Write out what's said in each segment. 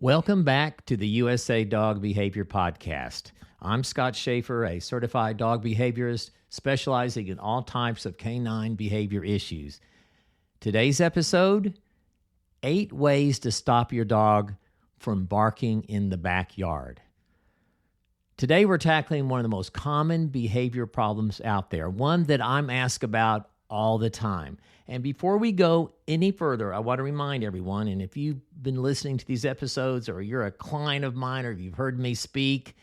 Welcome back to the USA Dog Behavior Podcast. I'm Scott Schaefer, a certified dog behaviorist specializing in all types of canine behavior issues. Today's episode, 8 ways to stop your dog from barking in the backyard. Today we're tackling one of the most common behavior problems out there, one that I'm asked about all the time. And before we go any further, I want to remind everyone, and if you've been listening to these episodes or you're a client of mine or you've heard me speak,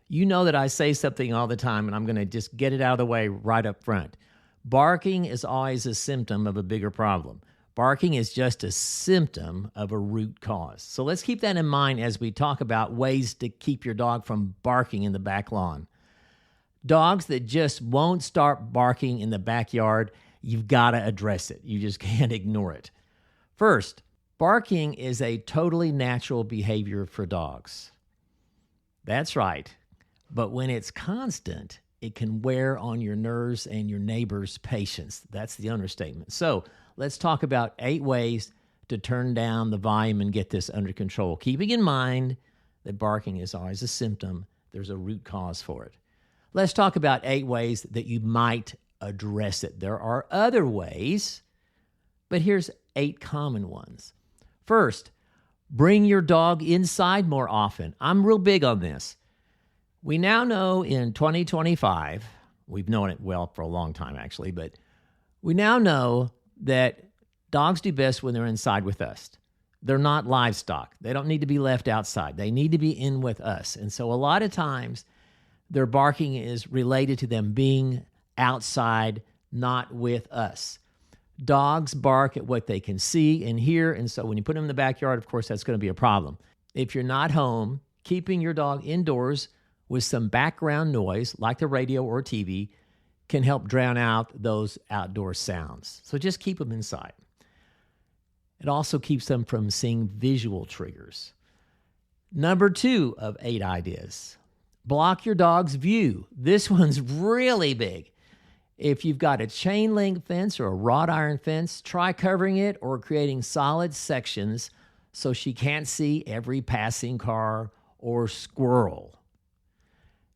you know that I say something all the time, and I'm going to just get it out of the way right up front. Barking is always a symptom of a bigger problem. Barking is just a symptom of a root cause. So let's keep that in mind as we talk about ways to keep your dog from barking in the back lawn. Dogs that just won't start barking in the backyard, you've got to address it. You just can't ignore it. First, barking is a totally natural behavior for dogs. That's right. But when it's constant, it can wear on your nerves and your neighbor's patience. That's the understatement. So let's talk about 8 ways to turn down the volume and get this under control, keeping in mind that barking is always a symptom. There's a root cause for it. Let's talk about 8 ways that you might address it. There are other ways, but here's 8 common ones. First, bring your dog inside more often. I'm real big on this. We now know in 2025, we've known it well for a long time actually, but we now know that dogs do best when they're inside with us. They're not livestock. They don't need to be left outside. They need to be in with us. And so a lot of times their barking is related to them being outside, not with us. Dogs bark at what they can see and hear, and so when you put them in the backyard, of course, that's going to be a problem. If you're not home, keeping your dog indoors with some background noise, like the radio or TV, can help drown out those outdoor sounds. So just keep them inside. It also keeps them from seeing visual triggers. Number 2 of 8 ideas, block your dog's view. This one's really big. If you've got a chain link fence or a wrought iron fence, try covering it or creating solid sections so she can't see every passing car or squirrel.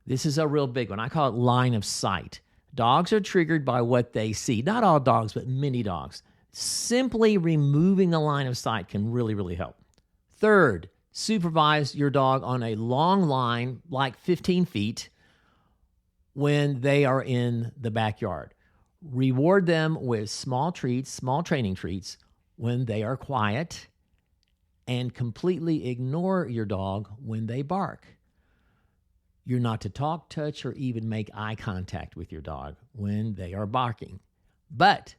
This is a real big one. I call it line of sight. Dogs are triggered by what they see. Not all dogs, but many dogs. Simply removing a line of sight can really, really help. Third, supervise your dog on a long line, like 15 feet, when they are in the backyard. Reward them with small treats, small training treats, when they are quiet, and completely ignore your dog when they bark. You're not to talk, touch, or even make eye contact with your dog when they are barking. But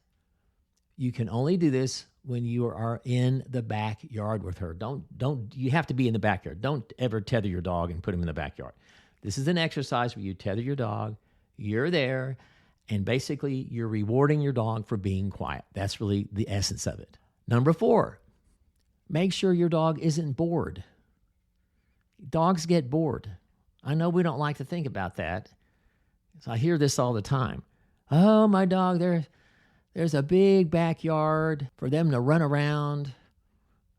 you can only do this when you are in the backyard with her. You have to be in the backyard. Don't ever tether your dog and put him in the backyard. This is an exercise where you tether your dog, you're there, and basically you're rewarding your dog for being quiet. That's really the essence of it. Number 4, make sure your dog isn't bored. Dogs get bored. I know we don't like to think about that. So I hear this all the time. Oh, my dog, there's a big backyard for them to run around.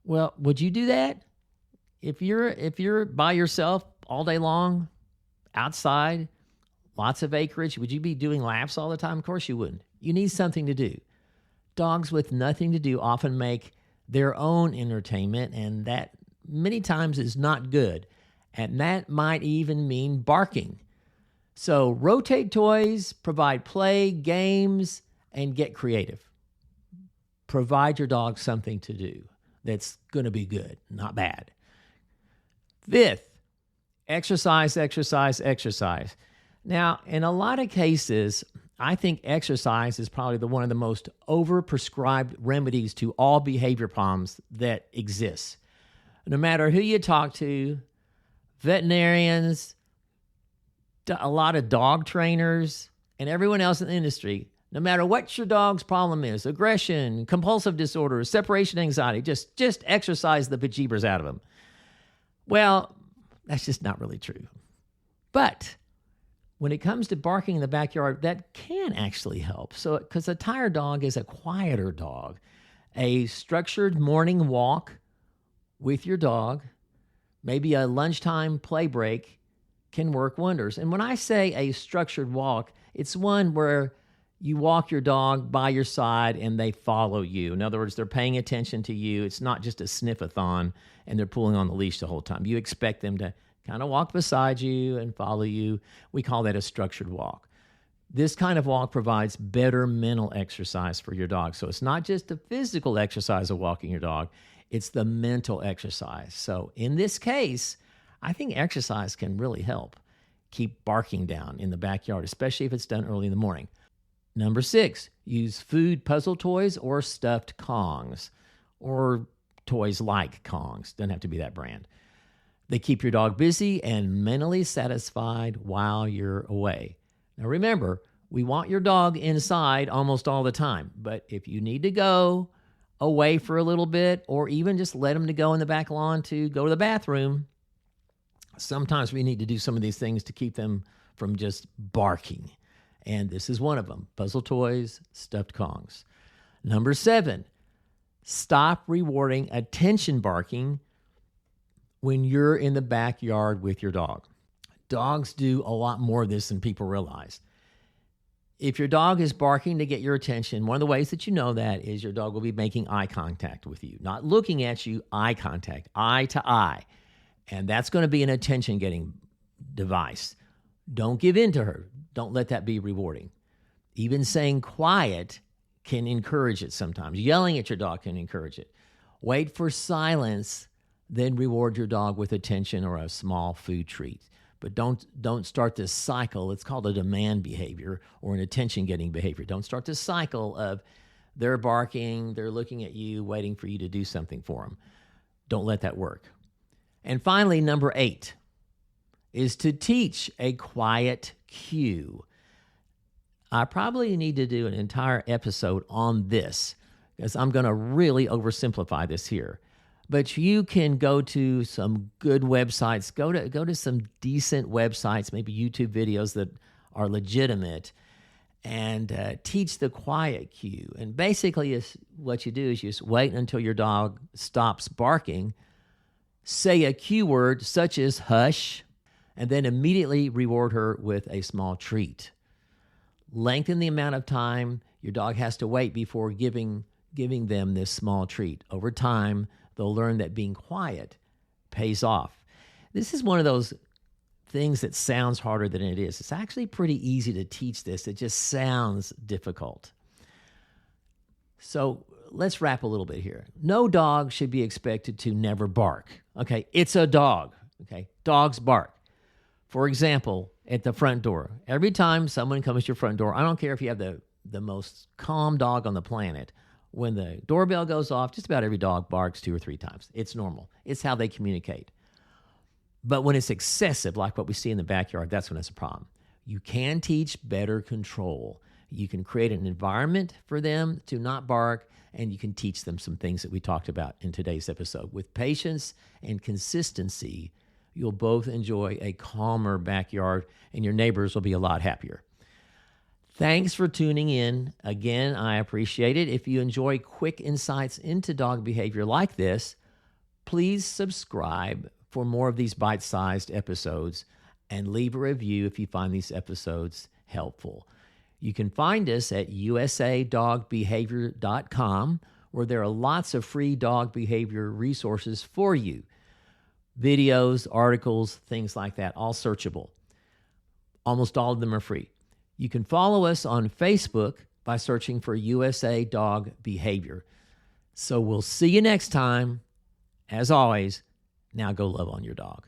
Well, would you do that? If you're by yourself all day long, outside, lots of acreage, would you be doing laps all the time? Of course you wouldn't. You need something to do. Dogs with nothing to do often make their own entertainment, and that many times is not good. And that might even mean barking. So rotate toys, provide play, games, and get creative. Provide your dog something to do that's going to be good, not bad. 5th, exercise, exercise, exercise. Now, in a lot of cases, I think exercise is probably one of the most overprescribed remedies to all behavior problems that exist. No matter who you talk to, veterinarians, a lot of dog trainers, and everyone else in the industry, no matter what your dog's problem is, aggression, compulsive disorder, separation anxiety, just exercise the bejeebers out of them. Well, that's just not really true. But when it comes to barking in the backyard, that can actually help. So, because a tired dog is a quieter dog. A structured morning walk with your dog Maybe a lunchtime play break can work wonders. And when I say a structured walk, it's one where you walk your dog by your side and they follow you. In other words, they're paying attention to you. It's not just a sniff-a-thon and they're pulling on the leash the whole time. You expect them to kind of walk beside you and follow you. We call that a structured walk. This kind of walk provides better mental exercise for your dog. So it's not just the physical exercise of walking your dog, it's the mental exercise. So in this case, I think exercise can really help keep barking down in the backyard, especially if it's done early in the morning. Number 6, use food puzzle toys or stuffed Kongs, or toys like Kongs. Doesn't have to be that brand. They keep your dog busy and mentally satisfied while you're away. Now remember, we want your dog inside almost all the time, but if you need to go away for a little bit, or even just let them to go in the back lawn to go to the bathroom, sometimes we need to do some of these things to keep them from just barking. And this is one of them: puzzle toys, stuffed Kongs. Number 7, stop rewarding attention barking when you're in the backyard with your dog. Dogs do a lot more of this than people realize. If your dog is barking to get your attention, one of the ways that you know that is your dog will be making eye contact with you. Not looking at you, eye contact, eye to eye. And that's going to be an attention-getting device. Don't give in to her. Don't let that be rewarding. Even saying quiet can encourage it sometimes. Yelling at your dog can encourage it. Wait for silence, then reward your dog with attention or a small food treat. But don't start this cycle. It's called a demand behavior or an attention-getting behavior. Don't start this cycle of they're barking, they're looking at you, waiting for you to do something for them. Don't let that work. And finally, number 8 is to teach a quiet cue. I probably need to do an entire episode on this because I'm going to really oversimplify this here. But you can go to some good websites, go to some decent websites, maybe YouTube videos that are legitimate, and teach the quiet cue. And basically, what you do is you just wait until your dog stops barking, say a cue word such as hush, and then immediately reward her with a small treat. Lengthen the amount of time your dog has to wait before giving them this small treat. Over time, they'll learn that being quiet pays off. This is one of those things that sounds harder than it is. It's actually pretty easy to teach this. It just sounds difficult. So let's wrap a little bit here. No dog should be expected to never bark. Okay, it's a dog. Okay, dogs bark. For example, at the front door, every time someone comes to your front door, I don't care if you have the most calm dog on the planet, when the doorbell goes off, just about every dog barks 2 or 3 times. It's normal. It's how they communicate. But when it's excessive, like what we see in the backyard, that's when it's a problem. You can teach better control. You can create an environment for them to not bark, and you can teach them some things that we talked about in today's episode. With patience and consistency, you'll both enjoy a calmer backyard, and your neighbors will be a lot happier. Thanks for tuning in. Again, I appreciate it. If you enjoy quick insights into dog behavior like this, please subscribe for more of these bite-sized episodes and leave a review if you find these episodes helpful. You can find us at usadogbehavior.com, where there are lots of free dog behavior resources for you. Videos, articles, things like that, all searchable. Almost all of them are free. You can follow us on Facebook by searching for USA Dog Behavior. So we'll see you next time. As always, now go love on your dog.